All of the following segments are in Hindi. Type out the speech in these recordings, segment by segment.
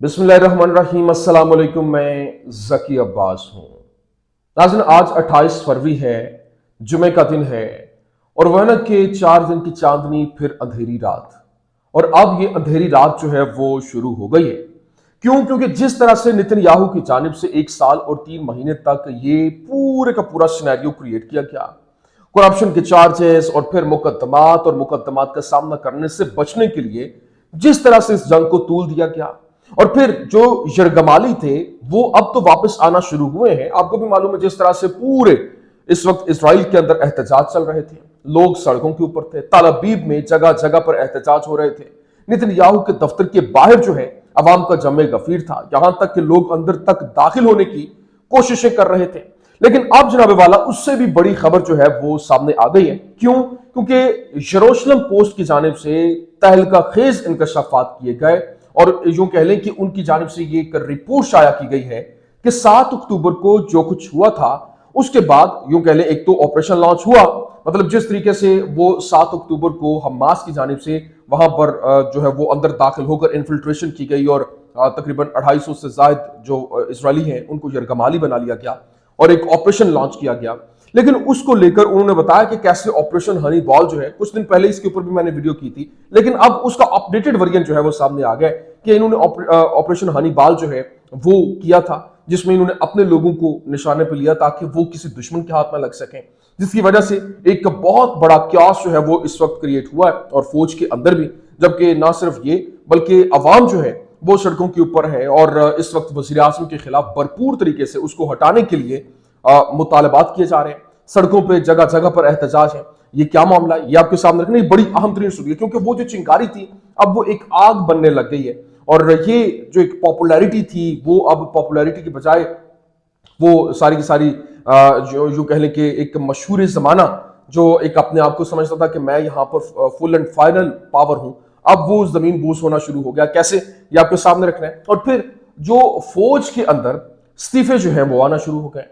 बिस्मिल्लाहिर्रहमानिर्रहीम। अस्सलाम वालेकुम। मैं जकी अब्बास हूं। नाज़रीन, आज 28 फरवरी है, जुमे का दिन है और वह न के 4 दिन की चांदनी फिर अंधेरी रात। और अब ये अंधेरी रात जो है वो शुरू हो गई है। क्यों? क्योंकि जिस तरह से नेतन्याहू की जानिब से 1 साल और 3 महीने तक ये पूरे का पूरा सिनेरियो क्रिएट किया गया, करप्शन के चार्जेस और फिर मुकदमात और मुकदमात का सामना करने से बचने के लिए जिस तरह से इस जंग को तूल दिया गया, और फिर जो यरगमाली थे वो अब तो वापस आना शुरू हुए हैं। आपको भी मालूम है जिस तरह से पूरे इस वक्त इसराइल के अंदर एहतजाज चल रहे थे, लोग सड़कों के ऊपर थे, तल अबीब में जगह जगह पर एहतजाज हो रहे थे। नेतन्याहू के दफ्तर के बाहर जो है अवाम का जमे गफीर था, यहां तक कि लोग अंदर तक दाखिल होने की कोशिशें कर रहे थे। लेकिन अब जनाब वाला उससे भी बड़ी खबर जो है वो सामने आ गई है। क्यों? क्योंकि यरूशलेम पोस्ट की जानिब से तहलका खेज इंकशाफात किए गए और यूं कह लें कि उनकी जानिब से ये एक रिपोर्ट शाया की गई है कि 7 अक्टूबर को जो कुछ हुआ था उसके बाद यूं कह लें एक तो ऑपरेशन लॉन्च हुआ, मतलब जिस तरीके से वो 7 अक्टूबर को हमास की जानिब से वहां पर जो है वो अंदर दाखिल होकर इन्फिल्ट्रेशन की गई और तकरीबन 250 से ज्यादा जो इसराइली हैं उनको यरगमाली बना लिया गया और एक ऑपरेशन लॉन्च किया गया। लेकिन उसको लेकर उन्होंने बताया कि कैसे ऑपरेशन हनी बॉल जो है, कुछ दिन पहले इसके ऊपर भी मैंने वीडियो की थी, लेकिन अब उसका अपडेटेड वर्जन जो है वो सामने आ गया कि इन्होंने ऑपरेशन हनी बॉल जो है वो किया था, जिसमें इन्होंने अपने लोगों को निशाने पर लिया ताकि वो किसी दुश्मन के हाथ में लग सकें, जिसकी वजह से एक बहुत बड़ा क्यास जो है वो इस वक्त क्रिएट हुआ है और फौज के अंदर भी। जबकि ना सिर्फ ये बल्कि अवाम जो है वो सड़कों के ऊपर है और इस वक्त वज़ीर आज़म के खिलाफ भरपूर तरीके से उसको हटाने के लिए मुतालबात किए जा रहे हैं। सड़कों पे जगह जगह पर एहतजाज है। ये क्या मामला है ये आपके सामने रखना बड़ी अहम तरीन सुनिए, क्योंकि वो जो चिंगारी थी अब वो एक आग बनने लग गई है और ये जो एक पॉपुलैरिटी थी वो अब पॉपुलैरिटी की बजाय वो सारी की सारी जो यूं कह लें कि एक मशहूर जमाना जो एक अपने आप को समझता था कि मैं यहाँ पर फुल एंड फाइनल पावर हूं, अब वो जमीन बूस होना शुरू हो गया। कैसे? ये आपके सामने रखना है। और फिर जो फौज के अंदर इस्तीफे जो है वो आना शुरू हो गए।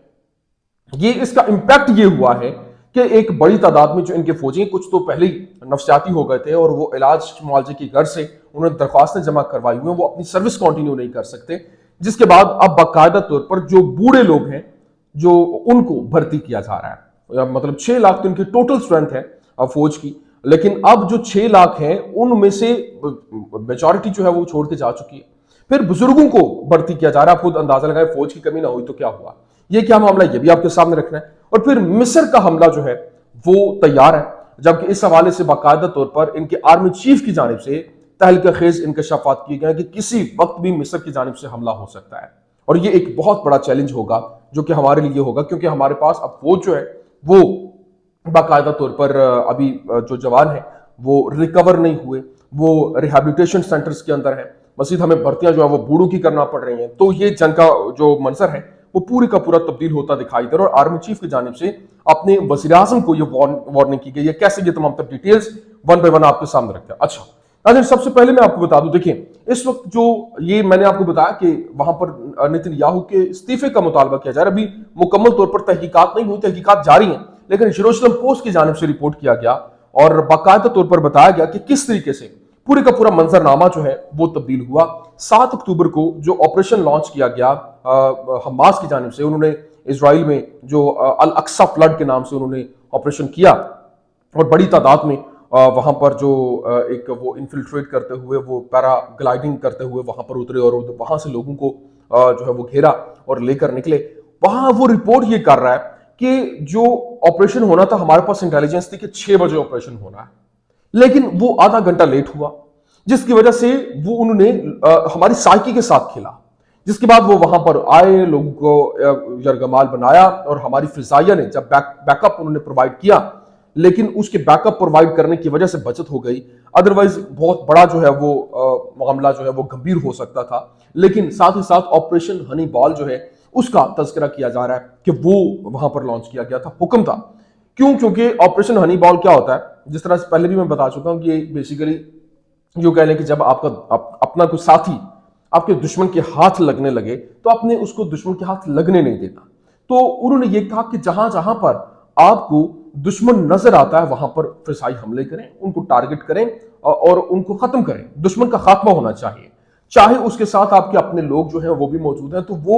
ये इसका इंपैक्ट ये हुआ है कि एक बड़ी तादाद में जो इनके फौजी कुछ तो पहले ही नफसियाती हो गए थे और वो इलाज मुआवजे की गर्ज से उन्होंने दरख्वास्तें जमा करवाई हुई हैं, वो अपनी सर्विस कंटिन्यू नहीं कर सकते, जिसके बाद अब बाकायदा तौर पर जो बूढ़े लोग हैं जो उनको भर्ती किया जा रहा है। मतलब 6 लाख तो इनकी टोटल स्ट्रेंथ है फौज की, लेकिन अब जो 6 लाख हैं उनमें से मेजॉरिटी जो है वो छोड़ के जा चुकी है। फिर बुजुर्गों को भर्ती किया जा रहा है। आप खुद अंदाजा लगाए फौज की कमी ना हुई तो क्या हुआ। ये क्या मामला है ये भी आपके सामने रखना है। और फिर मिस्र का हमला जो है वो तैयार है, जबकि इस हवाले से बाकायदा तौर पर इनके आर्मी चीफ की जानिब से तहलका खेज इंकशाफात किए गए कि किसी वक्त भी मिस्र की जानिब से हमला हो सकता है। और ये एक बहुत बड़ा चैलेंज होगा जो कि हमारे लिए होगा, क्योंकि हमारे पास अब फौज जो है वो बाकायदा तौर पर अभी जो जवान है वो रिकवर नहीं हुए, वो रिहेबिलिटेशन सेंटर्स के अंदर है। मजीद हमें भर्तियां जो है वो बूढ़ों की करना पड़ रही हैं। तो ये जंग का जो मंजर है वो पूरी का पूरा तब्दील होता दिखाई दे रहा है और आर्मी चीफ की जानिब से अपने वज़ीर आज़म को ये वार्निंग की गई है। कैसे? ये तमाम डिटेल्स वन बाय वन आपके सामने रखते हैं। अच्छा नाज़रीन, सबसे पहले मैं आपको बता दूं, देखिए इस वक्त जो ये मैंने आपको बताया कि वहां पर नेतन्याहू के इस्तीफे का मुतालबा किया जा रहा है। अभी मुकम्मल तौर पर तहकीकात नहीं हुई, तहकीकात जारी है, लेकिन यरूशलेम पोस्ट की जानिब से रिपोर्ट किया गया और बाकायदा तौर पर बताया गया कि किस तरीके से पूरे का पूरा मंजरनामा जो है वो तब्दील हुआ। 7 अक्टूबर को जो ऑपरेशन लॉन्च किया गया हमास की जानिब से, उन्होंने इसराइल में जो अल अक्सा फ्लड के नाम से उन्होंने ऑपरेशन किया और बड़ी तादाद में वहां पर जो एक वो इन्फिल्ट्रेट करते हुए वो पैराग्लाइडिंग करते हुए वहां पर उतरे और वहां से लोगों को जो है वो घेरा और लेकर निकले। वहां वो रिपोर्ट ये कर रहा है कि जो ऑपरेशन होना था, हमारे पास इंटेलिजेंस थी कि 6 बजे ऑपरेशन होना है, लेकिन वो आधा घंटा लेट हुआ, जिसकी वजह से वो उन्होंने हमारी साइकी के साथ खेला। जिसके बाद वो वहां पर आए, लोगों को यरगमाल बनाया और हमारी फिजाइया ने जब बैकअप उन्होंने प्रोवाइड किया, लेकिन उसके बैकअप प्रोवाइड करने की वजह से बचत हो गई। अदरवाइज बहुत बड़ा जो है वो मामला जो है वो गंभीर हो सकता था। लेकिन साथ ही साथ ऑपरेशन हनी बॉल जो है उसका तस्करा किया जा रहा है कि वो वहां पर लॉन्च किया गया था, हुक्म था। क्यों? क्योंकि ऑपरेशन हनी बॉल क्या होता है, जिस तरह से पहले भी मैं बता चुका हूं कि ये बेसिकली जो कह लें कि जब आपका अपना कोई साथी आपके दुश्मन के हाथ लगने लगे तो आपने उसको दुश्मन के हाथ लगने नहीं देना। तो उन्होंने ये कहा कि जहां जहां पर आपको दुश्मन नजर आता है वहां पर फिसाई हमले करें, उनको टारगेट करें और उनको खत्म करें। दुश्मन का खात्मा होना चाहिए। चाहे उसके साथ आपके अपने लोग जो हैं वो भी मौजूद हैं, तो वो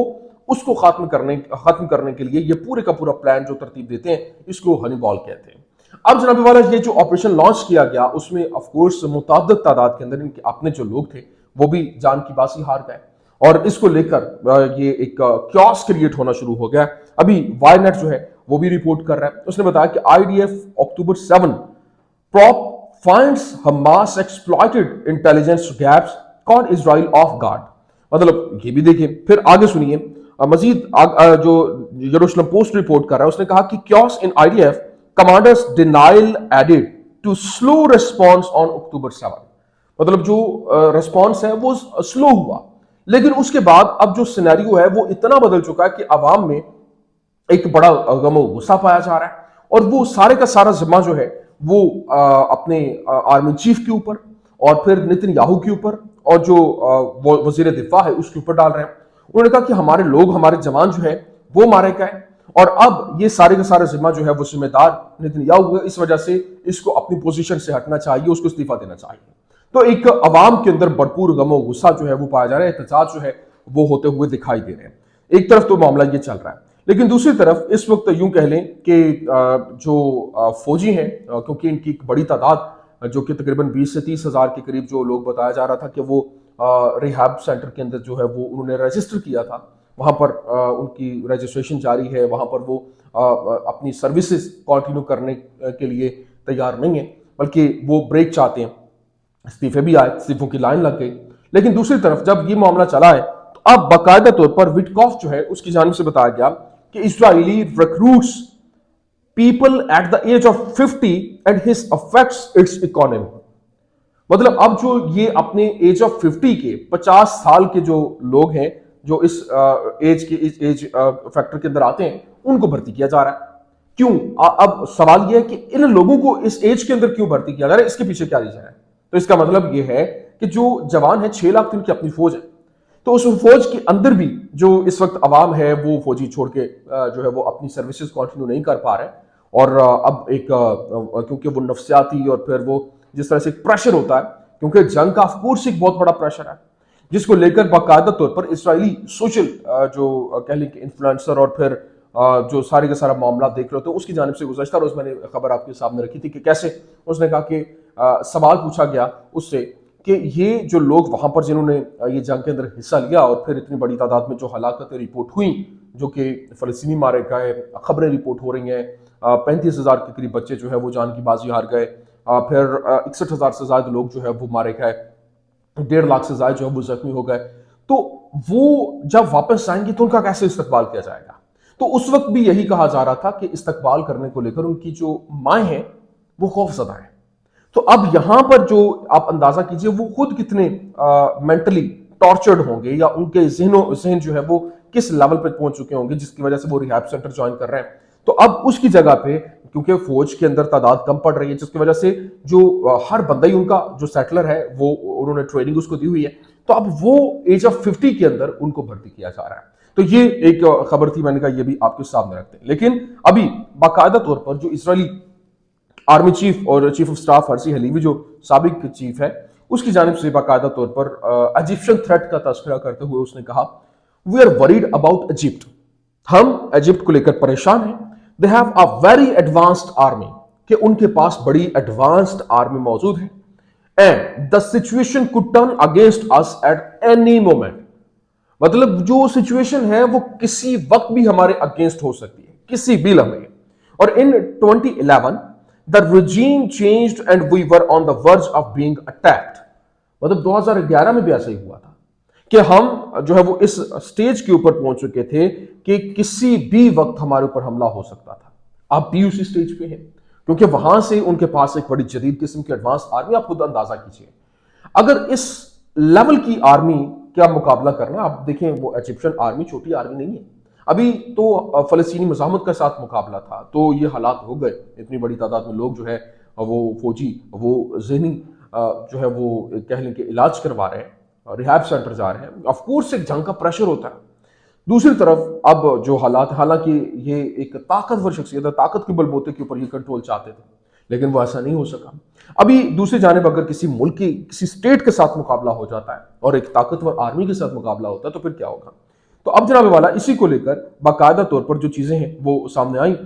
उसको खत्म करने के लिए ये पूरे का पूरा प्लान जो तरतीब देते हैं, इसको हनीबॉल कहते हैं। अब जनाब वाला, ये जो ऑपरेशन लॉन्च किया गया उसमें ऑफ कोर्स मुतअद्दिद तादाद के अंदर इनके अपने जो लोग थे वो भी जान की बाजी हार गए, और इसको लेकर ये एक क्योस क्रिएट होना शुरू हो गया। अभी वायनेट जो है वो भी रिपोर्ट कर रहा है, उसने बताया कि IDF October 7 prop finds Hamas exploited intelligence gaps, caught Israel off guard। मतलब ये भी देखिए, फिर आगे सुनिए मजीद जो यरूशलेम पोस्ट रिपोर्ट कर रहा है, उसने कहा कि chaos in IDF commanders denial added to slow response on October 7। मतलब जो रिस्पॉन्स है वो स्लो हुआ, लेकिन उसके बाद अब जो सिनेरियो है वो इतना बदल चुका है कि अवाम में एक बड़ा गम गुस्सा पाया जा रहा है, और वो सारे का सारा जिम्मा जो है वो अपने आर्मी चीफ के ऊपर और फिर नेतन्याहू के ऊपर और जो वजीर दिफा है उसके ऊपर डाल रहे हैं। उन्होंने कहा कि हमारे लोग, हमारे जवान जो है वो मारे गए, और अब ये सारे का सारा जिम्मा जो है वो जिम्मेदार नेतन्याहू है, इस वजह से इसको अपनी पोजीशन से हटना चाहिए, उसको इस्तीफा देना चाहिए। तो एक अवाम के अंदर भरपूर गमो गुस्सा जो है वो पाया जा रहा है, एहतजाज जो है वो होते हुए दिखाई दे रहे हैं। एक तरफ तो मामला ये चल रहा है, लेकिन दूसरी तरफ इस वक्त यूं कह लें कि जो फौजी हैं, क्योंकि इनकी एक बड़ी तादाद जो कि तकरीबन 20 से 30 हज़ार के करीब जो लोग बताया जा रहा था कि वो रिहैब सेंटर के अंदर जो है वो उन्होंने रजिस्टर किया था, वहां पर उनकी रजिस्ट्रेशन जारी है, वहां पर वो अपनी सर्विसेज कंटिन्यू करने के लिए तैयार नहीं है, बल्कि वो ब्रेक चाहते हैं। इस्तीफे भी आए, इस्तीफों की लाइन लग गई। लेकिन दूसरी तरफ जब ये मामला चला है तो अब बाकायदा तौर पर विटकॉफ जो है उसकी जानिब से बताया गया कि Israeli recruits people at the age of 50 and his affects its economy. मतलब अब जो ये अपने एज ऑफ 50 के 50 साल के जो लोग हैं, जो इस एज फैक्टर के अंदर आते हैं, उनको भर्ती किया जा रहा है। क्यों? अब सवाल यह है कि इन लोगों को इस एज के अंदर क्यों भर्ती किया जा रहा है, इसके पीछे क्या रीजन है? तो इसका मतलब यह है कि जो जवान है 6 लाख की अपनी फौज है, तो उस फौज के अंदर भी जो इस वक्त अवाम है वो फौजी छोड़ के जो है वो अपनी सर्विसेज कंटिन्यू नहीं कर पा रहे, और अब एक क्योंकि वो नफ्सियाती और फिर वो जिस तरह से प्रेशर होता है, क्योंकि जंग का ऑफकोर्स एक बहुत बड़ा प्रेशर है, जिसको लेकर बाकायदा तौर पर इसराइली सोशल जो कह लें कि इन्फ्लुएंसर और फिर जो सारे का सारा मामला देख रहे थे, उसकी जानिब से गुज़श्ता रोज मैंने खबर आपके सामने रखी थी कि कैसे उसने कहा कि सवाल पूछा गया उससे कि ये जो लोग वहां पर जिन्होंने ये जंग के अंदर हिस्सा लिया और फिर इतनी बड़ी तादाद में जो हलाकतें रिपोर्ट हुई, जो कि फलस्तीनी मारे गए, खबरें रिपोर्ट हो रही हैं, 35,000 के करीब बच्चे जो है वो जान की बाजी हार गए, फिर 61,000 से ज्यादा लोग जो है वो मारे गए, 1.5 लाख से ज्यादा जो है वो जख्मी हो गए। तो वो जब वापस आएंगे तो उनका कैसे इस्तकबाल किया जाएगा? तो उस वक्त भी यही कहा जा रहा था कि इस्तकबाल करने को लेकर उनकी जो माएँ हैं वो खौफजदा है। तो अब यहां पर जो आप अंदाजा कीजिए वो खुद कितने मेंटली टॉर्चर्ड होंगे, या उनके जहन जो है वो किस लेवल पे पहुंच चुके होंगे, जिसकी वजह से वो रिहैब सेंटर ज्वाइन कर रहे हैं। तो अब उसकी जगह पे क्योंकि फौज के अंदर तादाद कम पड़ रही है, जिसकी वजह से जो हर बंदा ही उनका जो सेटलर है वो उन्होंने ट्रेनिंग उसको दी हुई है, तो अब वो एज ऑफ 50 के अंदर उनको भर्ती किया जा रहा है। तो ये एक खबर थी, मैंने कहा ये भी आपके सामने रखते हैं। लेकिन अभी बाकायदा तौर पर जो इसराइली आर्मी चीफ और चीफ ऑफ स्टाफ हर्सी हलीवी जो साबिक चीफ है, उसकी जानिब से बाकायदा तौर पर इजिप्शियन थ्रेट का तस्करा करते हुए उसने कहा, we are worried about Egypt, हम इजिप्ट को लेकर परेशान हैं। They have a very advanced army, कि उनके पास बड़ी एडवांस्ड आर्मी मौजूद है, and the situation could turn against us at any moment. मतलब जो सिचुएशन है वो किसी वक्त भी हमारे अगेंस्ट हो सकती है, किसी भी लम्हे। और इन 2011 the regime changed and we were on the verge of being attacked। मतलब 2011 में भी ऐसा ही हुआ था कि हम जो है वो इस स्टेज के ऊपर पहुंच चुके थे कि किसी भी वक्त हमारे ऊपर हमला हो सकता था। आप भी उसी स्टेज पे हैं, क्योंकि वहां से उनके पास एक बड़ी जदीद किस्म की एडवांस आर्मी। आप खुद अंदाजा कीजिए, अगर इस लेवल की आर्मी का मुकाबला करना, आप देखें वो इजिप्शियन आर्मी छोटी आर्मी नहीं है। अभी तो फलस्तीनी मज़ाहमत के साथ मुकाबला था, तो ये हालात हो गए, इतनी बड़ी तादाद में लोग जो है वो फौजी वो जहनी जो है वो कह लें कि इलाज करवा रहे हैं, रिहैब सेंटर जा रहे हैं। ऑफकोर्स एक जंग का प्रेशर होता है। दूसरी तरफ अब जो हालात, हालांकि ये एक ताकतवर शख्सियत है, ताकत के बलबूते के ऊपर ये कंट्रोल चाहते थे, लेकिन वो ऐसा नहीं हो सका। अभी दूसरी जानिब अगर किसी मुल्क की किसी स्टेट के साथ मुकाबला हो जाता है और एक ताकतवर आर्मी के साथ मुकाबला होता है तो फिर क्या होगा। तो अब जनाब वाला इसी को लेकर बाकायदा तौर पर जो चीजें हैं वो सामने आई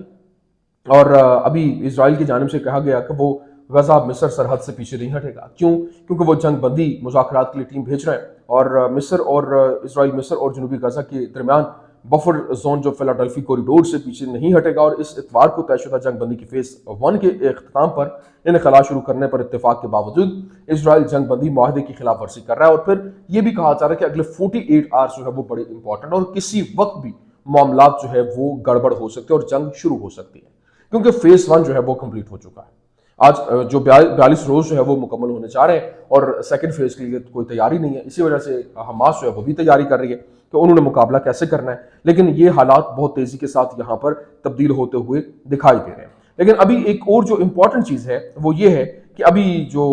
और अभी इसराइल की जानिब से कहा गया कि वो गजा मिस्र सरहद से पीछे नहीं हटेगा। क्यों? क्योंकि वो जंग बंदी मुज़ाकरात के लिए टीम भेज रहे हैं और मिस्र और इसराइल मिस्र और जनूबी गजा के दरमियान बफर जोन जो फिलाडेल्फी कॉरिडोर से पीछे नहीं हटेगा और इस इतवार को तयशुदा जंग बंदी की फेज 1 के अख्ताम पर इनखला शुरू करने पर इत्तेफाक के बावजूद इसराइल जंग बंदी माहदे की खिलाफ वर्जी कर रहा है और फिर यह भी कहा जा रहा है कि अगले 48 आवर्स जो है वो बड़े इंपॉर्टेंट और किसी वक्त भी मामला जो है वो गड़बड़ हो सकते हैं और जंग शुरू हो सकती है क्योंकि फेज 1 जो है वो कंप्लीट हो चुका है। आज जो 42 रोज जो है वो मुकम्मल होने जा रहे हैं और सेकंड फेज के लिए कोई तैयारी नहीं है। इसी वजह से हमास जो है वो भी तैयारी कर रही है कि उन्होंने मुकाबला कैसे करना है, लेकिन ये हालात बहुत तेजी के साथ यहाँ पर तब्दील होते हुए दिखाई दे रहे हैं। लेकिन अभी एक और जो इंपॉर्टेंट चीज है वो ये है कि अभी जो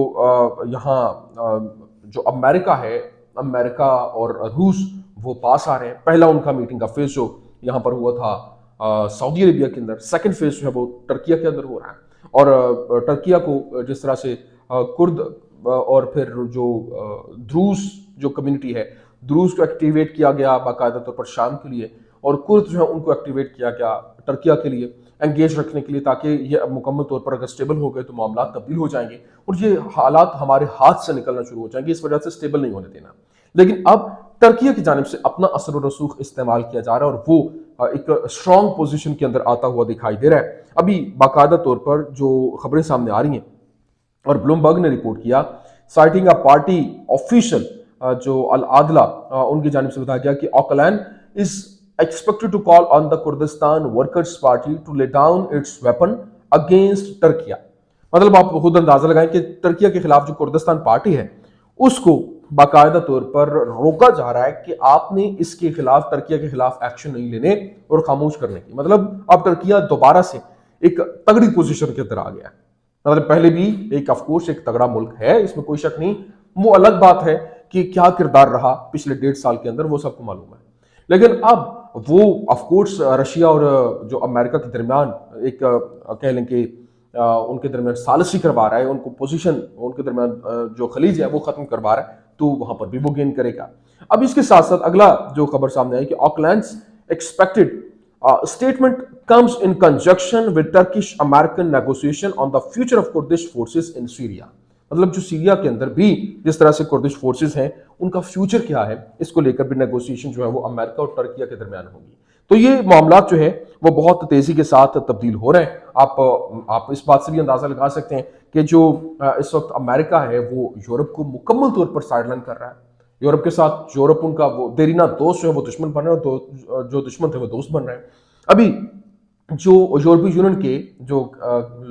यहाँ जो अमेरिका है, अमेरिका और रूस वो पास आ रहे हैं। पहला उनका मीटिंग का फेज जो यहाँ पर हुआ था सऊदी अरेबिया के अंदर, सेकंड फेज जो है वो टर्किया के अंदर हो रहा है और टर्किया को जिस तरह से कुर्द और फिर जो द्रूस जो कम्युनिटी है, द्रूस को एक्टिवेट किया गया बाकायदा तौर पर शाम के लिए और कुर्द जो है उनको एक्टिवेट किया गया टर्किया के लिए एंगेज रखने के लिए, ताकि ये अब मुकम्मल तौर पर अगर स्टेबल हो गए तो मामला तब्दील हो जाएंगे और ये हालात हमारे हाथ से निकलना शुरू हो जाएंगे। इस वजह से स्टेबल नहीं होने देना। लेकिन अब टर्किया की जानिब से अपना असर और रसूख इस्तेमाल किया जा रहा है और वो एक स्ट्रॉन्ग पोजीशन के अंदर आता हुआ दिखाई दे रहा है। अभी बाकायदा तौर पर जो खबरें सामने आ रही हैं और ब्लूमबर्ग ने रिपोर्ट किया, साइटिंग अ पार्टी ऑफिशियल जो अल आदला उनकी जानिब से बताया गया कि ओकलैन is expected to call on the Kurdistan Workers Party to lay down its weapon against Türkiye. मतलब आप खुद अंदाजा लगाएं कि टर्किया के खिलाफ जो कुर्दिस्तान पार्टी है उसको बाकायदा तौर पर रोका जा रहा है कि आपने इसके खिलाफ, टर्किया के खिलाफ एक्शन नहीं लेने और खामोश करने की। मतलब अब टर्किया दोबारा से एक तगड़ी पोजीशन के अंदर आ गया। मतलब पहले भी एक ऑफकोर्स एक तगड़ा मुल्क है, इसमें कोई शक नहीं। वो अलग बात है कि क्या किरदार रहा पिछले 1.5 साल के अंदर, वो सबको मालूम है। लेकिन अब वो ऑफकोर्स रशिया और जो अमेरिका के दरमियान एक कह लें कि उनके दरमियान सालसी करवा रहा है, उनको पोजीशन उनके दरमियान जो खलीज है वो खत्म करवा रहा है, तो वहां पर भी वो गेन करेगा। अब इसके साथ साथ अगला जो खबर सामने आई कि Auckland's expected statement comes in conjunction with Turkish-American negotiation on the future of Kurdish forces in Syria। मतलब जो सीरिया के अंदर भी जिस तरह से कुर्दिश फोर्सेस हैं उनका फ्यूचर क्या है, इसको लेकर भी नेगोशिएशन जो है वो अमेरिका और टर्किया के दरमियान होगी। तो ये मामला जो है वो बहुत तेजी के साथ तब्दील हो रहे हैं। आप इस बात से भी अंदाजा लगा सकते हैं कि जो इस वक्त अमेरिका है वो यूरोप को मुकम्मल तौर पर साइडलाइन कर रहा है। यूरोप के साथ यूरोप उनका वो देरीना दोस्त जो है वो दुश्मन बन रहे हैं और जो दुश्मन थे वो दोस्त बन रहे हैं। अभी जो यूरोपीय यूनियन के जो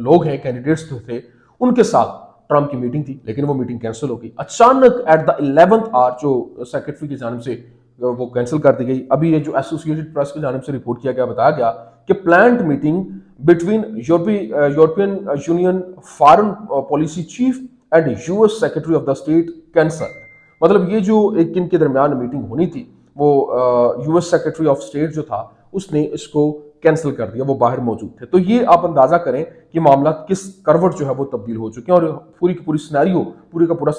लोग हैं, कैंडिडेट्स थे, उनके साथ ट्रंप की मीटिंग थी, लेकिन वो मीटिंग कैंसिल हो गई अचानक एट द 11th आवर। जो सेक्रेटरी की जानिब से वो कैंसिल कर दी गई। अभी ये जो एसोसिएटेड प्रेस की जानिब से रिपोर्ट किया गया, बताया गया कि planned meeting between European union foreign policy cheap and US secretary of the state cancel. मतलब ये जो एक इनके दरमियान मीटिंग होनी थी वो यूएस सेक्रेटरी ऑफ स्टेट जो था उसने इसको कैंसिल कर दिया, वो बाहर मौजूद थे। तो ये आप अंदाजा करें कि मामला किस करवट जो है वो तब्दील हो चुके हैं और पूरी की पूरी सिनेरियो, पूरी का पूरा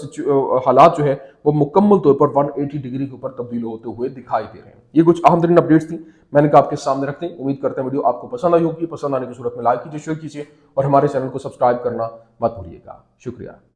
हालात जो है वो मुकम्मल तौर पर 180 डिग्री के ऊपर तब्दील होते हुए दिखाई दे रहे हैं। ये कुछ अहम तरीन अपडेट्स थी, मैंने कहा आपके सामने रखते हैं। उम्मीद करते हैं वीडियो आपको पसंद आई होगी। पसंद आने की सूरत में लाइक कीजिए, शेयर कीजिए और हमारे चैनल को सब्सक्राइब करना मत भूलिएगा। शुक्रिया।